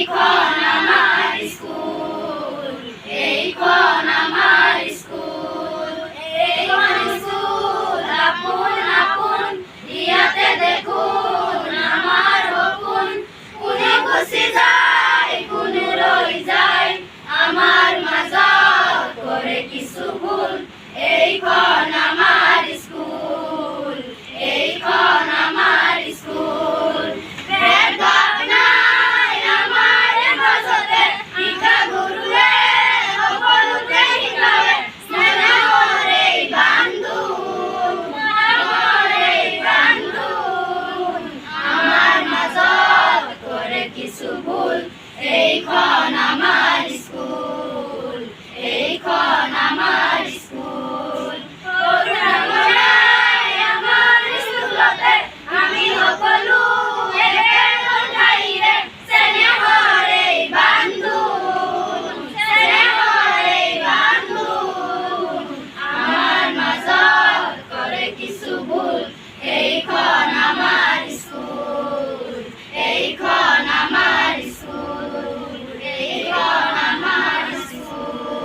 এইখন আমার স্কুল, এইখন আমার স্কুল, এইখন স্কুল আপন আপন ইয়াতে দেখুন আমার হকুন, কোনে গুচি যায় কোনে রই যায় আমার মাজত করে কিছু ভুল। এইখন আমার স্কুল, এইখন আমার স্কুল, ভেদভাব নাই আমার মাজতে, শিক্ষা গুৰুৱে সকলোকে শিকালে স্নেহৰ এই বান্ধোন, স্নেহৰ এই বান্ধোন। আমাৰ মাজত কৰে কিছু ভুল, এইখন আমাৰ স্কুল।